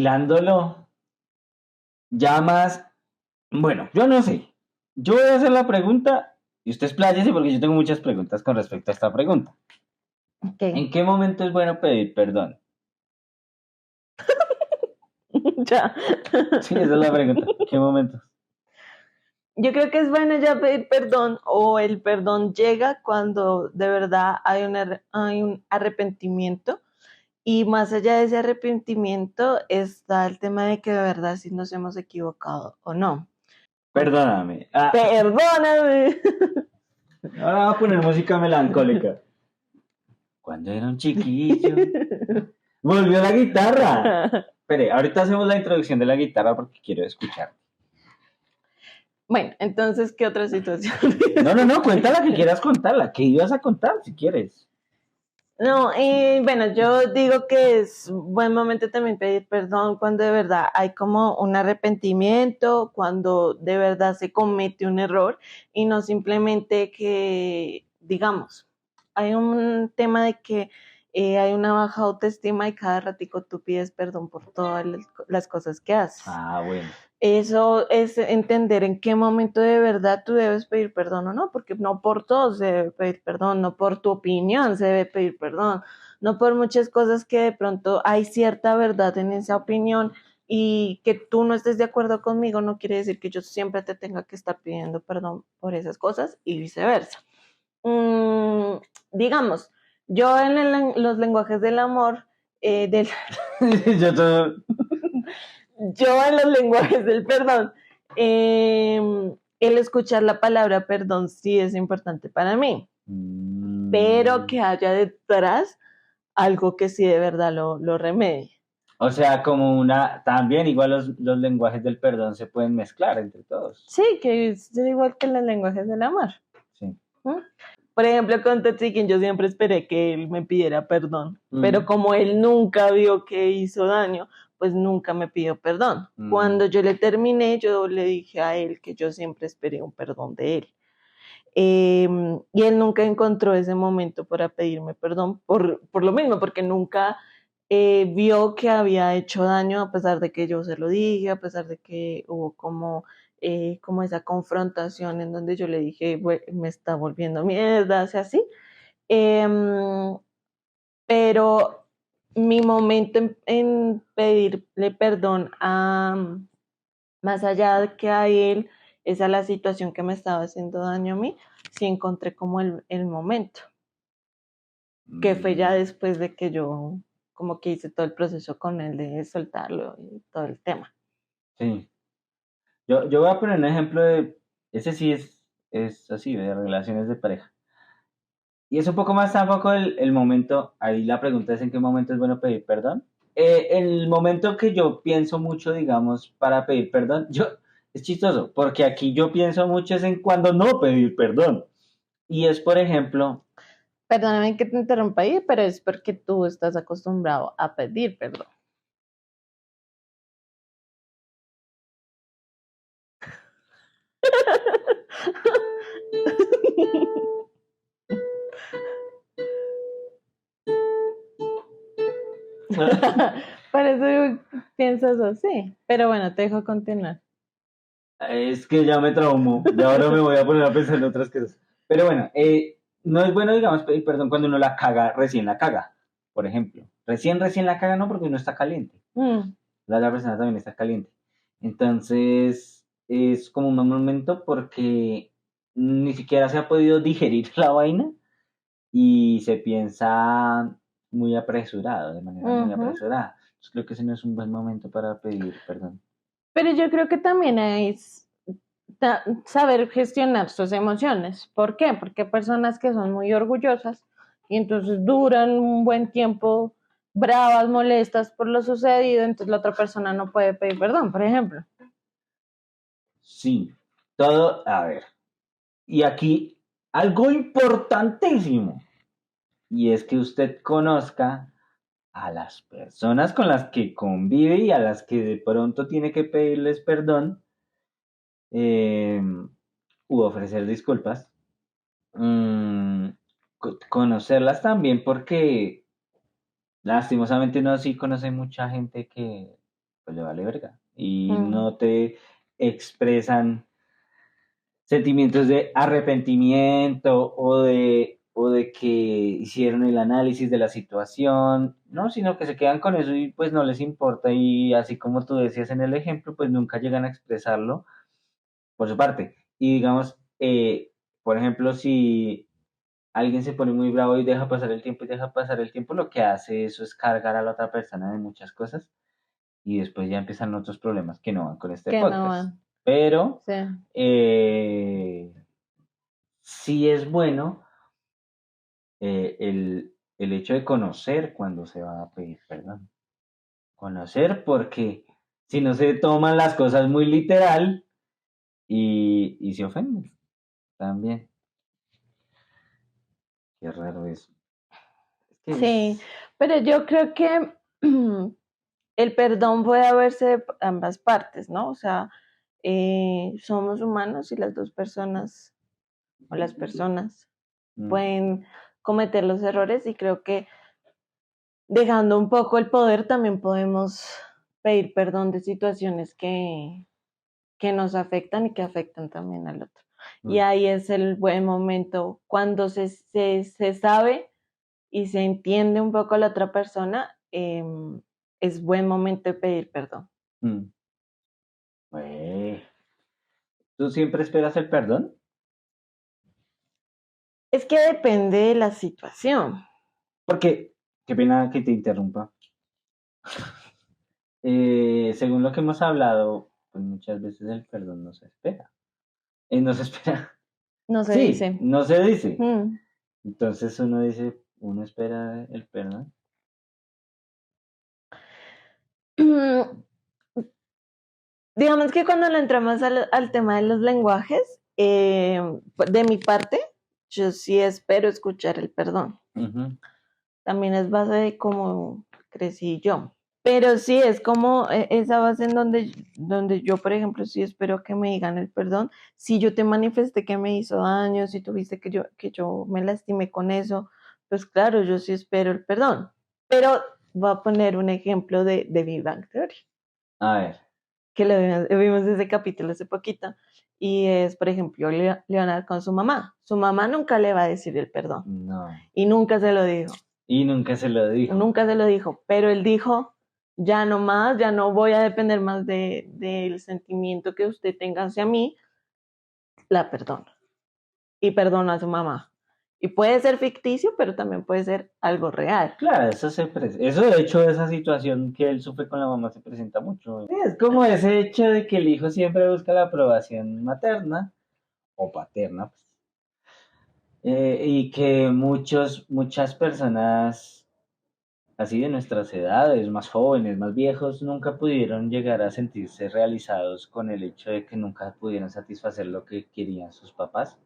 hilándolo, ya más, bueno, yo no sé. Yo voy a hacer la pregunta y usted expláyese porque yo tengo muchas preguntas con respecto a esta pregunta. Ok. ¿En qué momento es bueno pedir perdón? Ya. Sí, esa es la pregunta. ¿En qué momento? Yo creo que es bueno ya pedir perdón o el perdón llega cuando de verdad hay un arrepentimiento y más allá de ese arrepentimiento está el tema de que de verdad si nos hemos equivocado o no. Perdóname. Perdóname. Ahora voy a poner música melancólica. Cuando era un chiquillo. Volvió la guitarra. Espere, ahorita hacemos la introducción de la guitarra porque quiero escuchar. Bueno, entonces, ¿qué otra situación? No, cuéntala que quieras contarla. ¿Qué ibas a contar si quieres? No, bueno, yo digo que es un buen momento también pedir perdón cuando de verdad hay como un arrepentimiento, cuando de verdad se comete un error y no simplemente que, digamos, hay un tema de que hay una baja autoestima y cada ratico tú pides perdón por todas las cosas que haces. Ah, bueno. Eso es entender en qué momento de verdad tú debes pedir perdón o no, porque no por todo se debe pedir perdón, no por tu opinión se debe pedir perdón, no por muchas cosas que de pronto hay cierta verdad en esa opinión y que tú no estés de acuerdo conmigo no quiere decir que yo siempre te tenga que estar pidiendo perdón por esas cosas y viceversa. Digamos, yo en los lenguajes del amor, Yo todo. yo en los lenguajes del perdón, el escuchar la palabra perdón sí es importante para mí, pero que haya detrás algo que sí de verdad lo remedie. O sea, como una. También, igual los lenguajes del perdón se pueden mezclar entre todos. Sí, que es igual que en los lenguajes del amor. Sí. ¿Mm? Por ejemplo, con Totsikin yo siempre esperé que él me pidiera perdón, pero como él nunca vio que hizo daño, pues nunca me pidió perdón. Cuando yo le terminé, yo le dije a él que yo siempre esperé un perdón de él. Y él nunca encontró ese momento para pedirme perdón por lo mismo, porque nunca vio que había hecho daño a pesar de que yo se lo dije, a pesar de que hubo como esa confrontación en donde yo le dije, me está volviendo mierda, o sea, así. Pero mi momento en pedirle perdón más allá de que a él, esa es la situación que me estaba haciendo daño a mí, sí encontré como el momento, que fue ya después de que yo como que hice todo el proceso con él de soltarlo y todo el tema. Sí. Yo voy a poner un ejemplo de. Ese sí es así, de relaciones de pareja. Y es un poco más tampoco el momento. Ahí la pregunta es: ¿en qué momento es bueno pedir perdón? El momento que yo pienso mucho, digamos, para pedir perdón, es chistoso, porque aquí yo pienso mucho es en cuando no pedir perdón. Y es, por ejemplo, Perdóname que te interrumpa ahí, pero es porque tú estás acostumbrado a pedir perdón. Por eso piensas así. Pero bueno, te dejo continuar. es que ya me traumó, y ahora me voy a poner a pensar en otras cosas. Pero bueno, no es bueno, digamos, pedir perdón cuando uno la caga, recién la caga, por ejemplo. Recién la caga, no, porque uno está caliente. La otra persona también está caliente. Entonces, es como un mal momento porque ni siquiera se ha podido digerir la vaina y se piensa muy apresurado, de manera muy apresurada. Entonces, creo que ese no es un buen momento para pedir perdón. Pero yo creo que también es saber gestionar sus emociones. ¿Por qué? Porque hay personas que son muy orgullosas y entonces duran un buen tiempo bravas, molestas por lo sucedido, entonces la otra persona no puede pedir perdón, por ejemplo. Sí, todo, a ver. Y aquí algo importantísimo, y es que usted conozca a las personas con las que convive y a las que de pronto tiene que pedirles perdón eh, u ofrecer disculpas. Mm, conocerlas también porque lastimosamente uno sí conoce mucha gente que pues le vale verga. Y Mm. no te expresan sentimientos de arrepentimiento o de que hicieron el análisis de la situación, no, sino que se quedan con eso y pues no les importa y así como tú decías en el ejemplo, pues nunca llegan a expresarlo por su parte. Y digamos, por ejemplo, si alguien se pone muy bravo y deja pasar el tiempo y deja pasar el tiempo, lo que hace eso es cargar a la otra persona de muchas cosas y después ya empiezan otros problemas que no van con este Que no podcast. van. Pero Sí. sí es bueno el hecho de conocer cuando se va a pedir perdón. Conocer porque si no se toman las cosas muy literal y se ofenden también. Qué raro eso. Es que Sí, pero yo creo que el perdón puede verse de ambas partes, ¿no? O sea, somos humanos y las dos personas o las personas pueden cometer los errores y creo que dejando un poco el poder también podemos pedir perdón de situaciones que nos afectan y que afectan también al otro. Y ahí es el buen momento cuando se sabe y se entiende un poco a la otra persona, es buen momento de pedir perdón. ¿Tú siempre esperas el perdón? Es que depende de la situación. Porque, qué pena que te interrumpa. Según lo que hemos hablado, pues muchas veces el perdón no se espera. No se espera. No se Sí, dice. no se dice. Mm. Entonces uno dice, uno espera el perdón. Digamos que cuando le entramos al tema de los lenguajes, de mi parte, yo sí espero escuchar el perdón. También es base de cómo crecí yo. Pero sí, es como esa base en donde yo, por ejemplo, sí espero que me digan el perdón. Si yo te manifesté que me hizo daño, si tuviste que yo me lastimé con eso, pues claro, yo sí espero el perdón. Pero voy a poner un ejemplo de Big Bang Theory, A ver. que lo vimos ese capítulo hace poquito. Y es, por ejemplo, Leonard con su mamá. Su mamá nunca le va a decir el perdón. No. Y nunca se lo dijo. Y nunca se lo dijo. Nunca se lo dijo, pero él dijo, ya no más, ya no voy a depender más del sentimiento que usted tenga hacia mí, la perdono. Y perdono a su mamá. Y puede ser ficticio, pero también puede ser algo real. Claro, eso de hecho, esa situación que él sufre con la mamá se presenta mucho. Es como ese hecho de que el hijo siempre busca la aprobación materna o paterna, pues. Y que muchas personas así de nuestras edades, más jóvenes, más viejos, nunca pudieron llegar a sentirse realizados con el hecho de que nunca pudieron satisfacer lo que querían sus papás.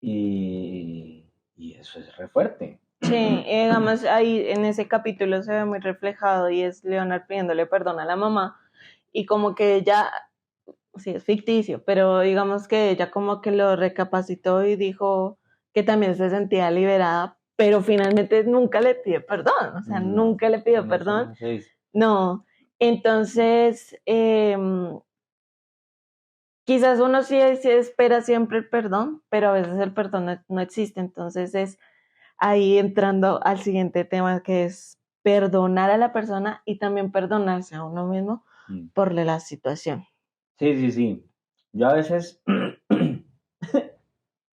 Y eso es re fuerte. Sí, digamos, ahí en ese capítulo se ve muy reflejado y es Leonard pidiéndole perdón a la mamá y como que ella, sí, es ficticio, pero digamos que ella como que lo recapacitó y dijo que también se sentía liberada, pero finalmente nunca le pide perdón, o sea, No, nunca le pidió en eso perdón. no se dice. No, entonces quizás uno sí espera siempre el perdón, pero a veces el perdón no existe, entonces es ahí entrando al siguiente tema que es perdonar a la persona y también perdonarse a uno mismo por la situación. Sí. Yo a veces,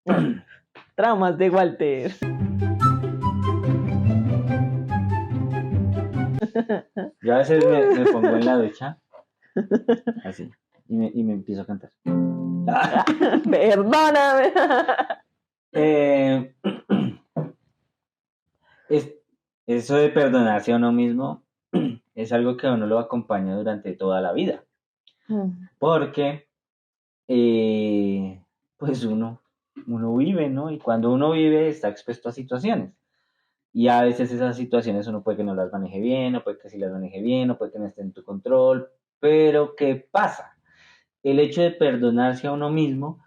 No, traumas de Walter. yo a veces me pongo en la ducha, así, y me empiezo a cantar. Perdóname. Eh, es, eso de perdonarse a uno mismo es algo que a uno lo acompaña durante toda la vida, porque pues uno vive, ¿no? Y cuando uno vive está expuesto a situaciones. Y a veces esas situaciones uno puede que no las maneje bien, o puede que sí las maneje bien, o puede que no esté en tu control. Pero ¿qué pasa? El hecho de perdonarse a uno mismo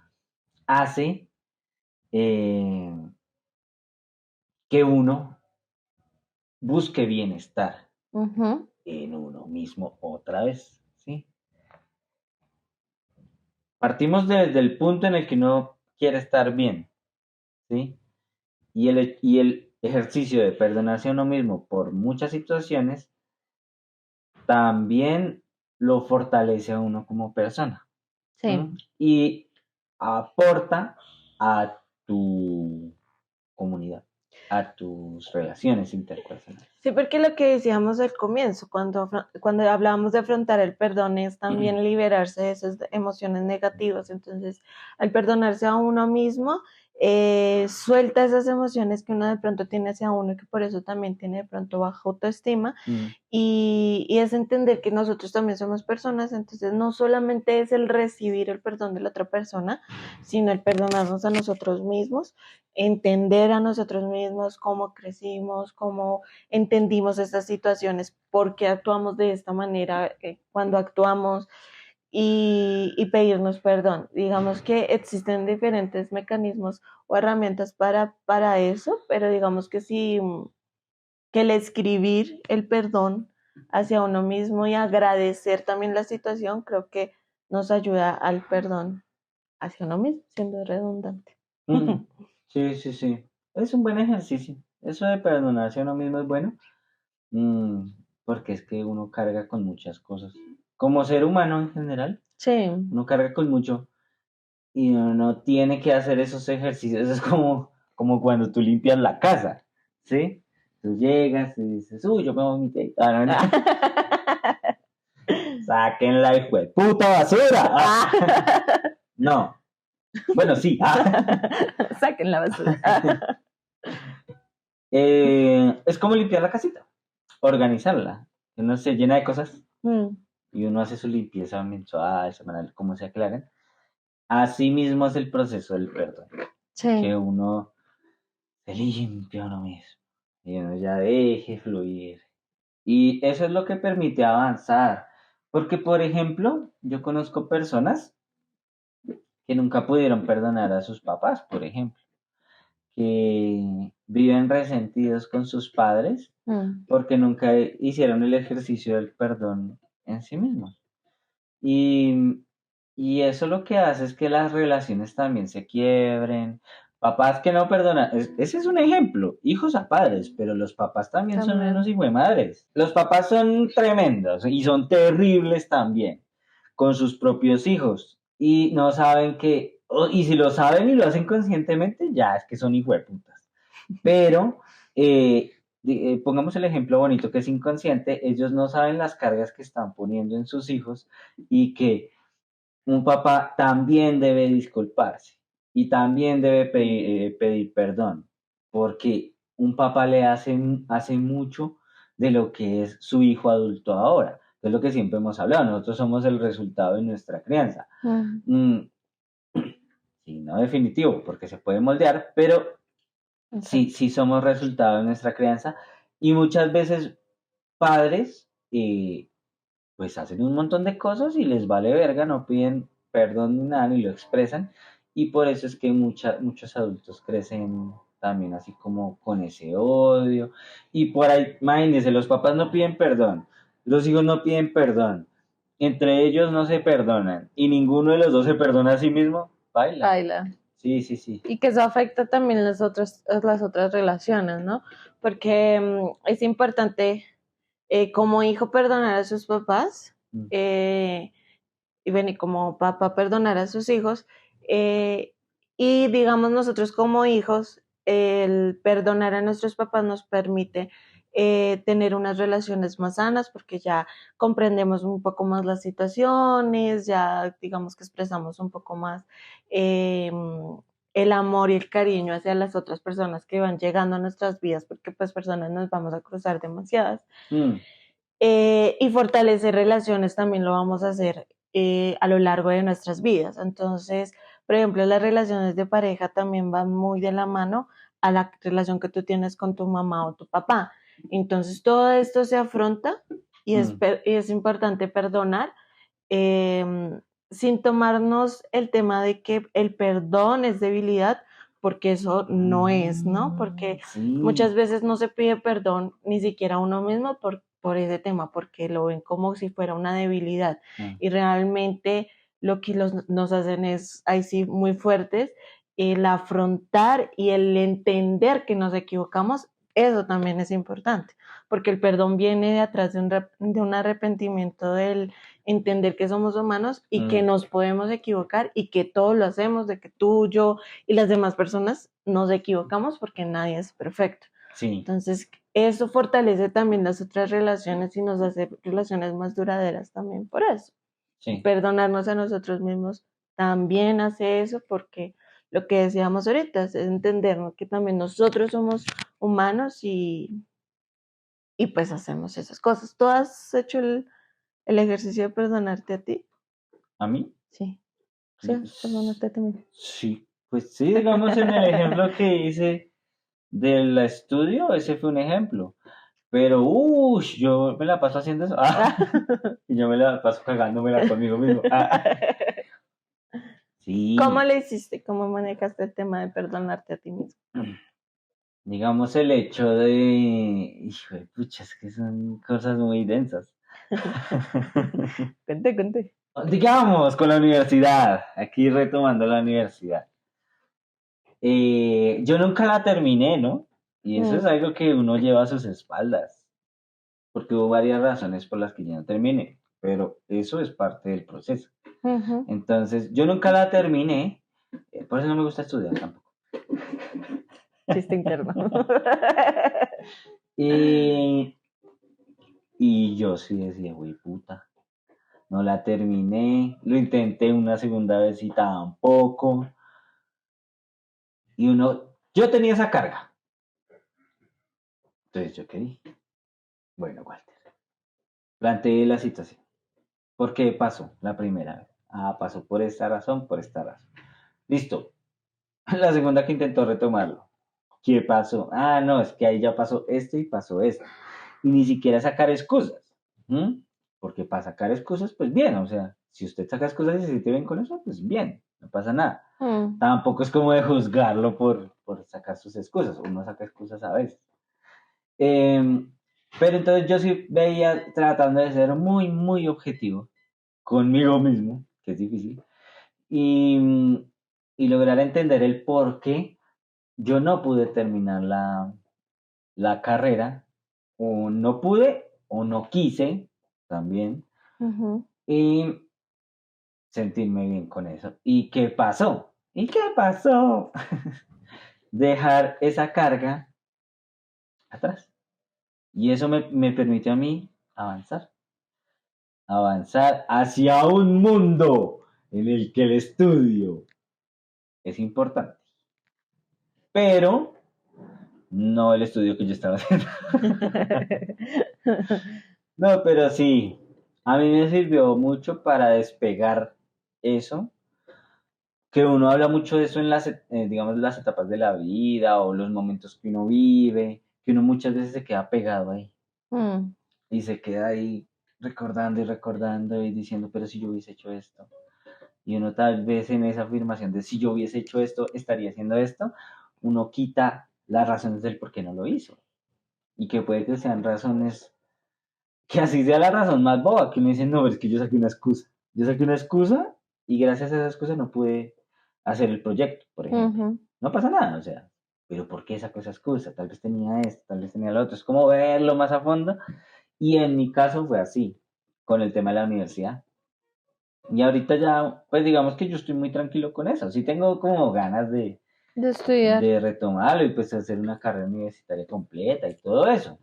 hace eh, que uno busque bienestar. en uno mismo otra vez, ¿sí? Partimos desde el punto en el que uno quiere estar bien, ¿sí? Y el ejercicio de perdonarse a uno mismo por muchas situaciones también lo fortalece a uno como persona. Sí. Y aporta a tu comunidad, a tus relaciones interpersonales. Sí, porque lo que decíamos al comienzo, cuando hablábamos de afrontar el perdón, es también liberarse de esas emociones negativas. Entonces, al perdonarse a uno mismo, suelta esas emociones que uno de pronto tiene hacia uno, que por eso también tiene de pronto baja autoestima, y es entender que nosotros también somos personas. Entonces no solamente es el recibir el perdón de la otra persona, sino el perdonarnos a nosotros mismos, entender a nosotros mismos cómo crecimos, cómo entendimos estas situaciones, por qué actuamos de esta manera cuando actuamos, y pedirnos perdón. Digamos que existen diferentes mecanismos o herramientas para eso, pero digamos que sí, que el escribir el perdón hacia uno mismo y agradecer también la situación, creo que nos ayuda al perdón hacia uno mismo, siendo redundante. Sí, sí, sí. Es un buen ejercicio. Eso de perdonarse a uno mismo es bueno, porque es que uno carga con muchas cosas. Como ser humano en general, Sí. uno carga con mucho y uno tiene que hacer esos ejercicios. Es como cuando tú limpias la casa, ¿sí? Tú llegas y dices, uy, yo me vomité. Ah, no, saquen la hijo de puta basura. No. Bueno, sí. Saquen la basura. Es como limpiar la casita, organizarla. Uno se llena de cosas y uno hace su limpieza mensual, semanal, como sea que la hagan. Así mismo es el proceso del perdón. Sí. Que uno se limpia a uno mismo y uno ya deje fluir. Y eso es lo que permite avanzar. Porque, por ejemplo, yo conozco personas que nunca pudieron perdonar a sus papás, por ejemplo, que viven resentidos con sus padres porque nunca hicieron el ejercicio del perdón en sí mismos. Y eso lo que hace es que las relaciones también se quiebren. Papás que no perdonan, ese es un ejemplo, hijos a padres, pero los papás también son unos hijuemadres. Los papás son tremendos y son terribles también con sus propios hijos y no saben que, y si lo saben y lo hacen conscientemente, ya es que son hijueputas. Pero pongamos el ejemplo bonito que es inconsciente, ellos no saben las cargas que están poniendo en sus hijos y que un papá también debe disculparse y también debe pedir perdón, porque un papá le hace mucho de lo que es su hijo adulto ahora. Es lo que siempre hemos hablado, nosotros somos el resultado de nuestra crianza. Sí, no definitivo, porque se puede moldear, pero sí, sí somos resultado de nuestra crianza y muchas veces padres pues hacen un montón de cosas y les vale verga, no piden perdón ni nada, ni lo expresan. Y por eso es que muchos adultos crecen también así como con ese odio. Y por ahí, imagínense, los papás no piden perdón, los hijos no piden perdón, entre ellos no se perdonan y ninguno de los dos se perdona a sí mismo, baila. Sí, sí, sí. Y que eso afecta también las otras relaciones, ¿no? Porque es importante como hijo perdonar a sus papás y ven, y como papá perdonar a sus hijos. Y digamos nosotros como hijos, el perdonar a nuestros papás nos permite tener unas relaciones más sanas porque ya comprendemos un poco más las situaciones, ya digamos que expresamos un poco más el amor y el cariño hacia las otras personas que van llegando a nuestras vidas, porque pues personas nos vamos a cruzar demasiadas. Y fortalecer relaciones también lo vamos a hacer a lo largo de nuestras vidas. Entonces, por ejemplo, las relaciones de pareja también van muy de la mano a la relación que tú tienes con tu mamá o tu papá. Entonces, todo esto se afronta y es importante perdonar sin tomarnos el tema de que el perdón es debilidad, porque eso no es, ¿no? Porque muchas veces no se pide perdón ni siquiera a uno mismo por ese tema, porque lo ven como si fuera una debilidad. Mm. Y realmente lo que nos hacen es, ahí sí, muy fuertes, el afrontar y el entender que nos equivocamos, eso también es importante, porque el perdón viene de atrás de un arrepentimiento del entender que somos humanos y que nos podemos equivocar y que todos lo hacemos, de que tú, yo y las demás personas nos equivocamos porque nadie es perfecto. Sí. Entonces, eso fortalece también las otras relaciones y nos hace relaciones más duraderas también por eso. Sí. Perdonarnos a nosotros mismos también hace eso, porque lo que decíamos ahorita es entendernos que también nosotros somos humanos y pues hacemos esas cosas. ¿Tú has hecho el ejercicio de perdonarte a ti? ¿A mí? Sí. Sí, perdonarte a ti mismo. Sí, pues sí, digamos en el ejemplo que hice del estudio, ese fue un ejemplo. Pero, yo me la paso haciendo eso. Y yo me la paso cagándomela conmigo mismo. Sí. ¿Cómo le hiciste? ¿Cómo manejaste el tema de perdonarte a ti mismo? Digamos el hecho de... Hijo de pucha, es que son cosas muy densas. Cuente. Digamos, con la universidad. Aquí retomando la universidad. Yo nunca la terminé, ¿no? Y eso es algo que uno lleva a sus espaldas. Porque hubo varias razones por las que yo no terminé. Pero eso es parte del proceso. Entonces, yo nunca la terminé. Por eso no me gusta estudiar tampoco. Chiste interno. Y yo sí decía, güey, puta. No la terminé. Lo intenté una segunda vez y tampoco. Y yo tenía esa carga. Entonces yo quería. Bueno, Walter. Planteé la situación. ¿Por qué pasó la primera vez? Pasó por esta razón, por esta razón. Listo. La segunda que intentó retomarlo. ¿Qué pasó? No, es que ahí ya pasó esto y pasó esto. Y ni siquiera sacar excusas. Porque para sacar excusas, pues bien, o sea, si usted saca excusas y se siente bien con eso, pues bien, no pasa nada. Tampoco es como de juzgarlo por sacar sus excusas. Uno saca excusas a veces. Pero entonces yo sí veía tratando de ser muy, muy objetivo conmigo mismo, que es difícil, y lograr entender el por qué yo no pude terminar la carrera, o no pude, o no quise también, y sentirme bien con eso. ¿Y qué pasó? Dejar esa carga atrás. Y eso me permitió a mí avanzar hacia un mundo en el que el estudio es importante. Pero no el estudio que yo estaba haciendo. No, pero sí, a mí me sirvió mucho para despegar eso, que uno habla mucho de eso en digamos, las etapas de la vida o los momentos que uno vive, que uno muchas veces se queda pegado ahí. Y se queda ahí recordando y recordando y diciendo, pero si yo hubiese hecho esto. Y uno tal vez en esa afirmación de si yo hubiese hecho esto, estaría haciendo esto, uno quita las razones del por qué no lo hizo. Y que puede que sean razones, que así sea la razón más boba, que uno dice, no, pero es que yo saqué una excusa. Yo saqué una excusa y gracias a esa excusa no pude hacer el proyecto, por ejemplo. No pasa nada, o sea, pero ¿por qué sacó esa excusa? Tal vez tenía esto, tal vez tenía lo otro. Es como verlo más a fondo. Y en mi caso fue así, con el tema de la universidad. Y ahorita ya, pues digamos que yo estoy muy tranquilo con eso. Sí tengo como ganas de estudiar, de retomarlo y pues hacer una carrera universitaria completa y todo eso.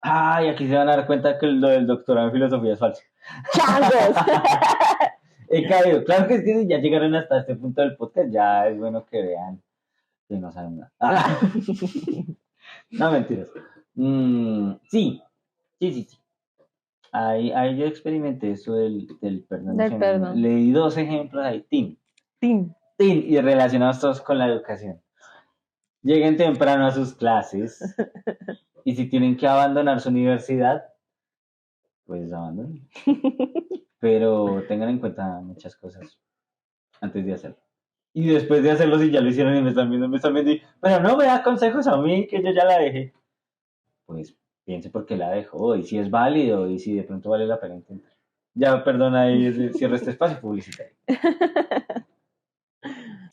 Y aquí se van a dar cuenta que lo del doctorado en filosofía es falso. ¡changos! He caído. Claro que es que si ya llegaron hasta este punto del podcast, ya es bueno que vean que no saben nada. No, mentiras. Sí. Ahí yo experimenté eso del perdón. Del perdón. Le di 2 ejemplos ahí, Tim, Tin. y relacionados todos con la educación. Lleguen temprano a sus clases y si tienen que abandonar su universidad, pues abandonen. Pero tengan en cuenta muchas cosas antes de hacerlo. Y después de hacerlo, si ya lo hicieron y me están viendo, pero no me da consejos a mí, que yo ya la dejé. Pues piense por qué la dejó y si es válido y si de pronto vale la pena intentar. Ya, perdona, ahí cierro este espacio publicitario.